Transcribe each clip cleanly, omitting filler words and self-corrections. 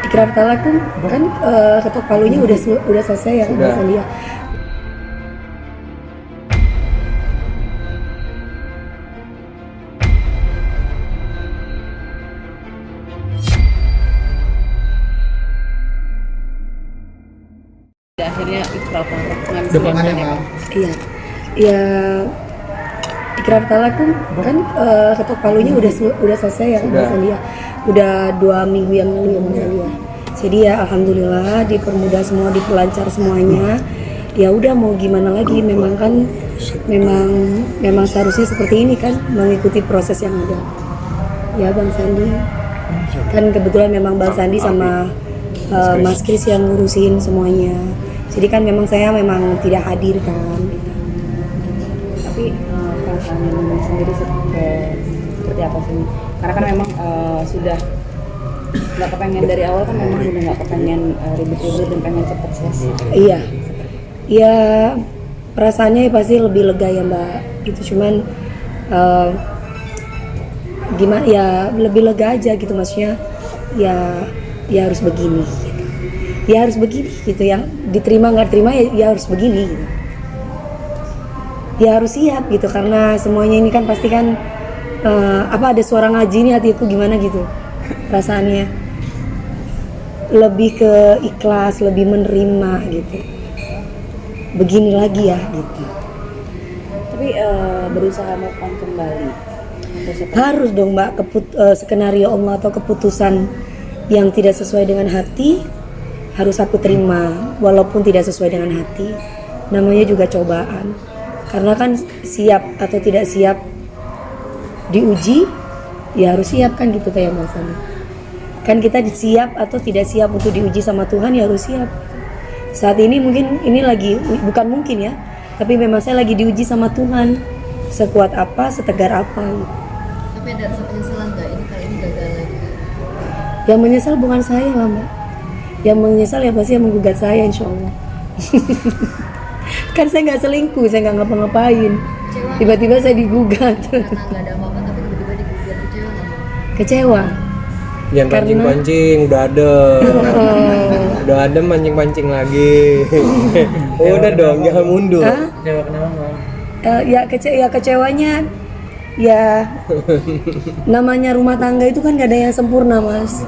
Ikrar talak kan ketok palunya udah selesai ya Sudah. Bang Sandi ya. Akhirnya ikrar talak Depannya Iya, ya ikrar talak kan ketok palunya udah selesai ya Sudah. Bang Sandi ya. Udah 2 minggu yang lalu ya Bang Sandi ya. Jadi ya alhamdulillah dipermudah semua, diperlancar semuanya. Ya udah mau gimana lagi, memang kan memang seharusnya seperti ini kan, mengikuti proses yang ada. Ya Bang Sandi. Kan kebetulan memang Bang Sandi sama Mas Kris yang ngurusin semuanya. Jadi kan memang saya memang tidak hadir kan. Tapi perasaan Nunung sendiri seperti apa sih? Karena kan memang sudah nggak kepengen dari awal kan, memang udah nggak kepengen ribet-ribet dan pengen cepet selesai. Iya, ya perasaannya pasti lebih lega ya Mbak. Gitu cuman gimana ya, lebih lega aja gitu maksudnya. Ya harus begini. Gitu. Ya harus begini gitu, yang diterima nggak terima ya harus begini. Gitu. Ya harus siap gitu karena semuanya ini kan pasti kan ada suara ngaji nih hatiku gimana gitu perasaannya. Lebih ke ikhlas, lebih menerima gitu. Begini lagi ya gitu. Tapi berusaha move on kembali. Harus dong Mbak, skenario Allah atau keputusan yang tidak sesuai dengan hati harus aku terima walaupun tidak sesuai dengan hati. Namanya juga cobaan. Karena kan siap atau tidak siap diuji, ya harus siap kan gitu kayak Mas Sandi. Kan kita siap atau tidak siap untuk diuji sama Tuhan ya harus siap. Saat ini mungkin ini lagi, bukan mungkin ya, tapi memang saya lagi diuji sama Tuhan. Sekuat apa, setegar apa gitu. Tapi ada rasa penyesalan nggak ini kali ini gagal lagi? Yang menyesal bukan saya lah Mbak. Yang menyesal ya pasti yang menggugat saya insya Allah. Kan saya nggak selingkuh, saya nggak ngapa-ngapain. Kecewa Tiba-tiba saya digugat. karena nggak ada apa-apa tapi tiba-tiba digugat, kecewa nggak? Kecewa. Jangan Karena- pancing-pancing, udah ada. Udah ada mancing-mancing lagi. Udah dong, jangan mundur. Hah? Kecewa kenapa Bang? Ya kecewanya ya namanya rumah tangga itu kan gak ada yang sempurna Mas.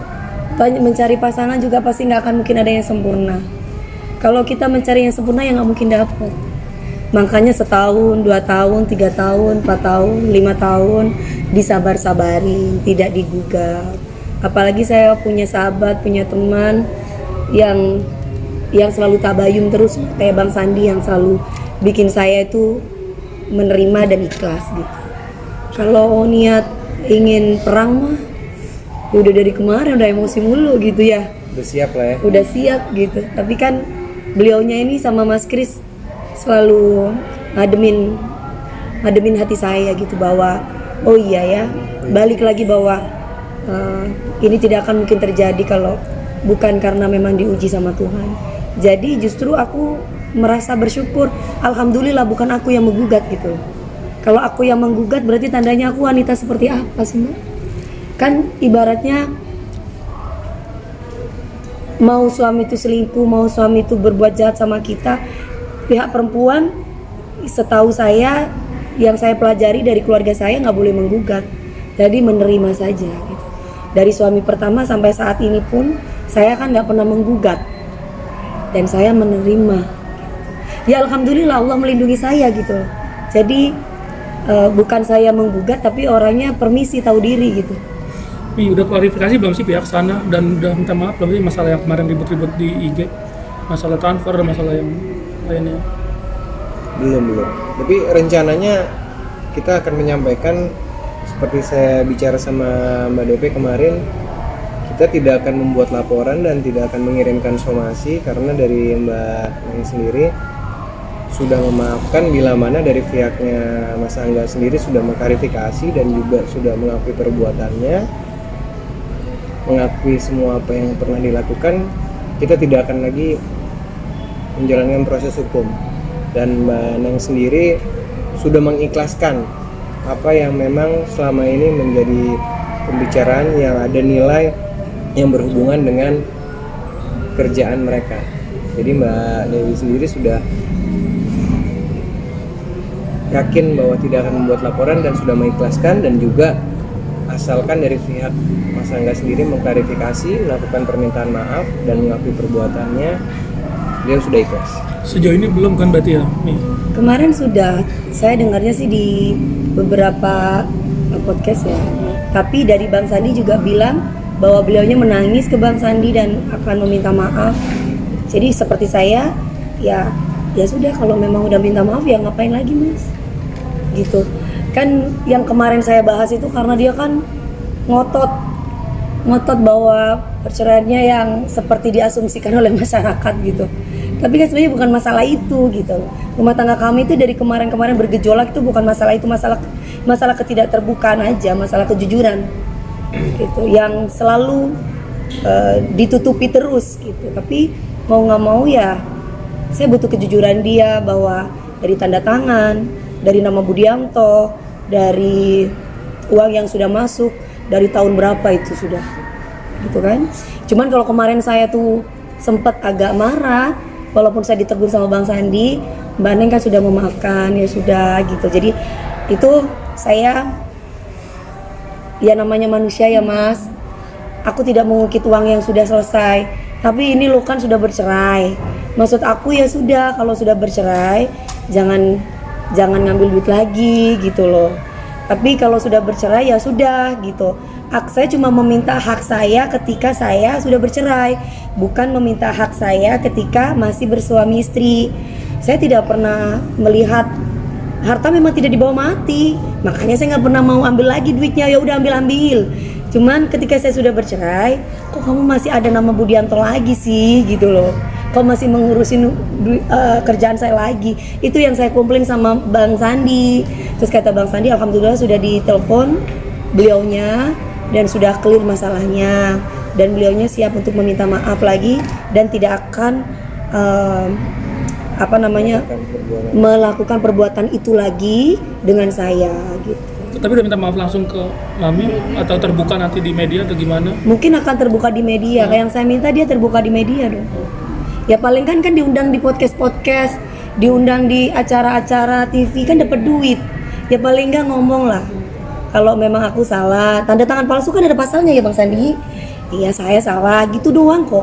Mencari pasangan juga pasti nggak akan mungkin ada yang sempurna. Kalau kita mencari yang sempurna ya nggak mungkin dapat. Makanya setahun, 2 tahun, 3 tahun, 4 tahun, 5 tahun disabar-sabarin, tidak digugat. Apalagi saya punya sahabat, punya teman yang selalu tabayun terus kayak Bang Sandi yang selalu bikin saya itu menerima dan ikhlas gitu. Kalau niat ingin perang mah ya udah dari kemarin udah emosi mulu gitu ya. Udah siap lah ya. Udah siap gitu. Tapi kan beliaunya ini sama Mas Kris selalu ngademin hati saya gitu bahwa oh iya ya, balik lagi bahwa ini tidak akan mungkin terjadi kalau bukan karena memang diuji sama Tuhan. Jadi justru aku merasa bersyukur, alhamdulillah bukan aku yang menggugat gitu. Kalau aku yang menggugat berarti tandanya aku wanita seperti apa sih Mbak? Kan ibaratnya mau suami itu selingkuh, mau suami itu berbuat jahat sama kita, pihak perempuan setahu saya yang saya pelajari dari keluarga saya nggak boleh menggugat. Jadi menerima saja gitu. Dari suami pertama sampai saat ini pun saya kan nggak pernah menggugat dan saya menerima. Ya alhamdulillah Allah melindungi saya gitu. Jadi bukan saya menggugat tapi orangnya permisi tahu diri gitu. Tapi udah klarifikasi belum sih pihak sana dan udah minta maaf belum sih masalah yang kemarin ribut-ribut di IG, masalah transfer, masalah yang lainnya? Belum. Tapi rencananya kita akan menyampaikan seperti saya bicara sama Mbak DP kemarin, kita tidak akan membuat laporan dan tidak akan mengirimkan somasi karena dari Mbak Neng sendiri sudah memaafkan bila mana dari pihaknya Mas Angga sendiri sudah mengklarifikasi dan juga sudah mengakui perbuatannya, mengakui semua apa yang pernah dilakukan. Kita tidak akan lagi menjalankan proses hukum dan Mbak Neng sendiri sudah mengikhlaskan apa yang memang selama ini menjadi pembicaraan yang ada nilai yang berhubungan dengan kerjaan mereka. Jadi Mbak Dewi sendiri sudah yakin bahwa tidak akan membuat laporan dan sudah mengikhlaskan, dan juga asalkan dari pihak Mas Angga sendiri mengklarifikasi, melakukan permintaan maaf dan mengakui perbuatannya, dia sudah ikhlas. Sejauh ini belum kan berarti ya? Nih. Kemarin sudah, saya dengarnya sih di beberapa podcast ya. Tapi dari Bang Sandi juga bilang bahwa beliaunya menangis ke Bang Sandi dan akan meminta maaf. Jadi seperti saya, ya sudah, kalau memang udah minta maaf ya ngapain lagi Mas? Gitu. Kan yang kemarin saya bahas itu karena dia kan ngotot bahwa perceraiannya yang seperti diasumsikan oleh masyarakat gitu. Tapi kan sebenarnya bukan masalah itu gitu. Rumah tangga kami itu dari kemarin-kemarin bergejolak itu bukan masalah itu, masalah ketidakterbukaan aja, masalah kejujuran gitu yang selalu ditutupi terus gitu. Tapi mau nggak mau ya saya butuh kejujuran dia, bahwa dari tanda tangan, dari nama Budianto, dari uang yang sudah masuk, dari tahun berapa itu sudah gitu kan. Cuman kalau kemarin saya tuh sempat agak marah, walaupun saya ditegur sama Bang Sandi, Mbak Neng kan sudah memaafkan, ya sudah gitu. Jadi itu saya, ya namanya manusia ya Mas, aku tidak mengungkit uang yang sudah selesai, tapi ini lo kan sudah bercerai. Maksud aku ya sudah, kalau sudah bercerai jangan ngambil duit lagi gitu loh. Tapi kalau sudah bercerai ya sudah gitu. Saya cuma meminta hak saya ketika saya sudah bercerai, bukan meminta hak saya ketika masih bersuami istri. Saya tidak pernah melihat harta memang tidak dibawa mati, makanya saya nggak pernah mau ambil lagi duitnya. Ya udah ambil. Cuman ketika saya sudah bercerai, kok kamu masih ada nama Budianto lagi sih gitu loh. Kok masih mengurusin kerjaan saya lagi. Itu yang saya komplain sama Bang Sandi. Terus kata Bang Sandi, alhamdulillah sudah ditelepon beliaunya dan sudah clear masalahnya, dan beliaunya siap untuk meminta maaf lagi dan tidak akan melakukan perbuatan itu lagi dengan saya gitu. Tapi udah minta maaf langsung ke Mami atau terbuka nanti di media atau gimana? Mungkin akan terbuka di media. Kayak yang saya minta dia terbuka di media dong. Ya paling kan diundang di podcast, diundang di acara-acara TV kan dapat duit. Ya paling nggak ngomong lah. Kalau memang aku salah, tanda tangan palsu kan ada pasalnya ya Bang Sandi. Iya saya salah, gitu doang kok.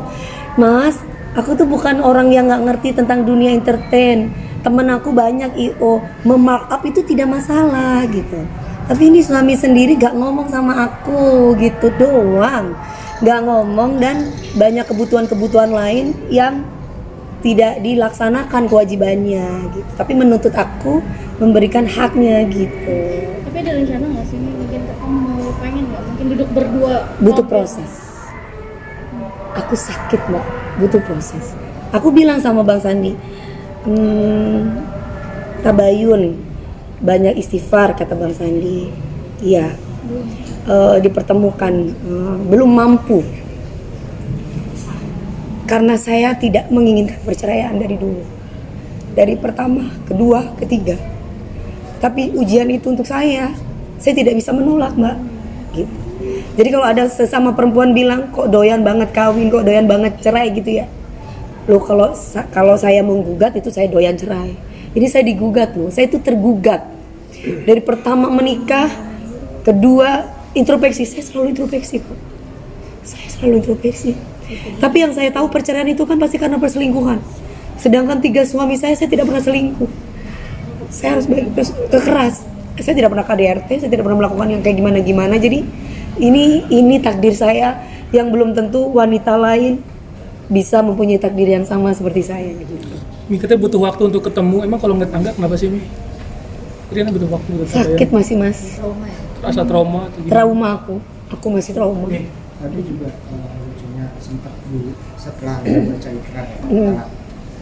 Mas, aku tuh bukan orang yang nggak ngerti tentang dunia entertain. Temen aku banyak IO, memarkup itu tidak masalah gitu. Tapi ini suami sendiri gak ngomong sama aku gitu doang, gak ngomong, dan banyak kebutuhan-kebutuhan lain yang tidak dilaksanakan kewajibannya gitu. Tapi menuntut aku memberikan haknya gitu. Tapi ada rencana nggak sih mungkin ketemu, pengen nggak mungkin duduk berdua? Butuh proses. Aku sakit Mbak, butuh proses. Aku bilang sama Bang Sandi, tabayun, banyak istighfar kata Bang Sandi. Iya, dipertemukan, belum mampu. Karena saya tidak menginginkan perceraian dari dulu, dari pertama, kedua, ketiga. Tapi ujian itu untuk saya tidak bisa menolak Mbak. Gitu. Jadi kalau ada sesama perempuan bilang kok doyan banget kawin, kok doyan banget cerai gitu ya. Loh kalau saya menggugat itu saya doyan cerai. Ini saya digugat loh, saya itu tergugat. Dari pertama menikah, kedua introspeksi, saya selalu introspeksi kok. Saya selalu introspeksi. Tapi yang saya tahu perceraian itu kan pasti karena perselingkuhan. Sedangkan 3 suami saya tidak pernah selingkuh. Saya harus keras. Saya tidak pernah KDRT, saya tidak pernah melakukan yang kayak gimana-gimana. Jadi ini takdir saya yang belum tentu wanita lain bisa mempunyai takdir yang sama seperti saya gitu. Mi katanya butuh waktu untuk ketemu. Emang kalau ngeliat Angga kenapa sih Mi? Riana butuh waktu buat Sakit masih Mas. Trauma ya? Rasa trauma atau gimana? Trauma aku masih trauma. Tadi juga lucunya sempat dulu setelah baca ikrar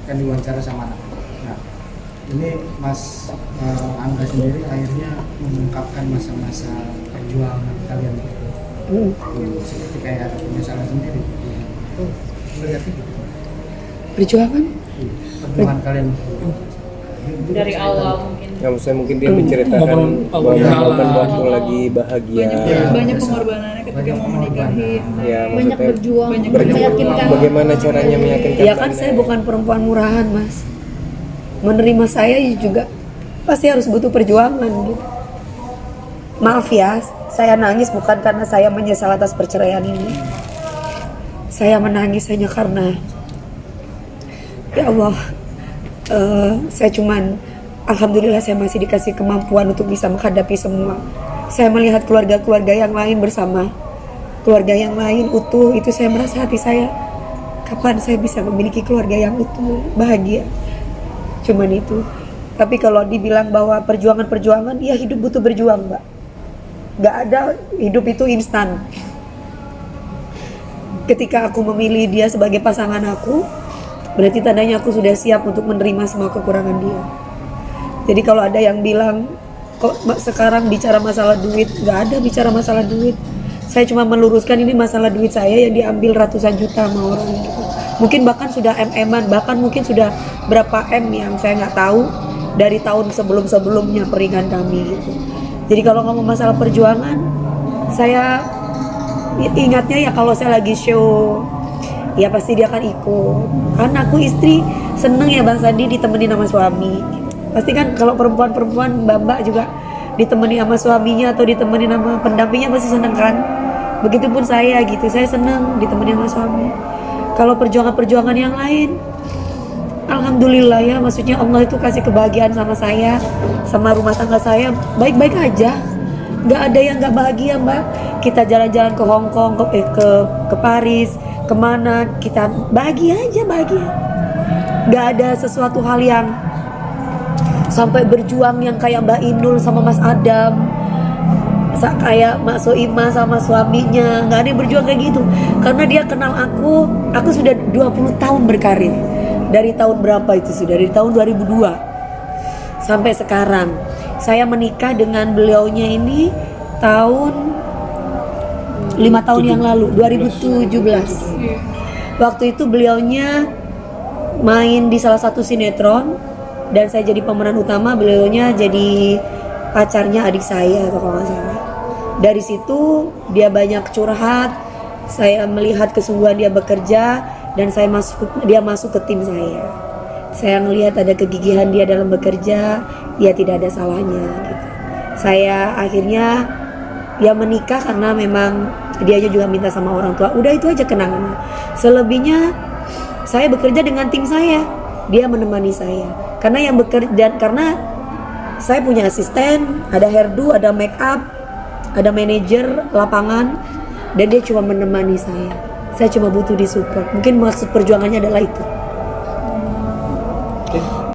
kan diwawancara sama anak. Nah ini Mas Angga sendiri akhirnya mengungkapkan masa-masa perjuangan kalian seperti kayak ada penyesalan sendiri. Melihatnya gitu. Perjuangan? Perjuangan kalian dari awal mungkin. Nggak, maksudnya mungkin dia menceritakan momen waktu lagi bahagia. Banyak pengorbanannya ketika mau menikahi. Ya, Banyak maksudnya berjuang, berjuang. meyakinkan. Bagaimana caranya meyakinkan? Ya kan saya bukan perempuan murahan, Mas. Menerima saya juga pasti harus butuh perjuangan gitu. Maaf ya, saya nangis bukan karena saya menyesal atas perceraian ini. Saya menangis hanya karena ya Allah, saya cuman alhamdulillah saya masih dikasih kemampuan untuk bisa menghadapi semua. Saya melihat keluarga-keluarga yang lain bersama, keluarga yang lain utuh, itu saya merasa hati saya, kapan saya bisa memiliki keluarga yang utuh, bahagia. Cuman itu. Tapi kalau dibilang bahwa perjuangan-perjuangan, ya hidup butuh berjuang, Mbak. Gak ada hidup itu instan. Ketika aku memilih dia sebagai pasangan aku, berarti tandanya aku sudah siap untuk menerima semua kekurangan dia. Jadi kalau ada yang bilang, kok sekarang bicara masalah duit, gak ada bicara masalah duit. Saya cuma meluruskan ini masalah duit saya yang diambil ratusan juta sama orang gitu. Mungkin bahkan sudah MM-an, bahkan mungkin sudah berapa M yang saya nggak tahu dari tahun sebelum-sebelumnya pernikahan kami gitu. Jadi kalau ngomong masalah perjuangan, saya ingatnya ya kalau saya lagi show, ya pasti dia akan ikut. Karena aku istri seneng ya Bang Sandi ditemenin sama suami. Pasti kan kalau perempuan-perempuan mbak-mbak juga ditemani sama suaminya atau ditemani sama pendampingnya pasti seneng kan. Begitupun saya gitu, saya seneng ditemani sama suami. Kalau perjuangan-perjuangan yang lain, alhamdulillah ya, maksudnya Allah itu kasih kebahagiaan sama saya, sama rumah tangga saya, baik-baik aja. Gak ada yang gak bahagia Mbak. Kita jalan-jalan ke Hong Kong, ke Paris, kemana, kita bahagia aja, bahagia. Gak ada sesuatu hal yang sampai berjuang yang kayak Mbak Inul sama Mas Adam, kayak Mak Soima sama suaminya. Gak ada yang berjuang kayak gitu. Karena dia kenal aku sudah 20 tahun berkarir. Dari tahun berapa itu sudah? Dari tahun 2002 sampai sekarang. Saya menikah dengan beliaunya ini tahun 5 tahun yang lalu, 2017. Waktu itu beliaunya main di salah satu sinetron dan saya jadi pemeran utama, beliaunya jadi pacarnya adik saya atau kalau nggak salah. Dari situ dia banyak curhat, saya melihat kesungguhan dia bekerja dan dia masuk ke tim saya. Saya melihat ada kegigihan dia dalam bekerja, dia tidak ada salahnya gitu. Saya akhirnya ya menikah karena memang dia juga minta sama orang tua. Udah itu aja kenangannya. Selebihnya saya bekerja dengan tim saya. Dia menemani saya. Karena yang bekerja, karena saya punya asisten, ada hairdo, ada make up, ada manajer lapangan, dan dia cuma menemani saya. Saya cuma butuh disupport. Mungkin maksud perjuangannya adalah itu.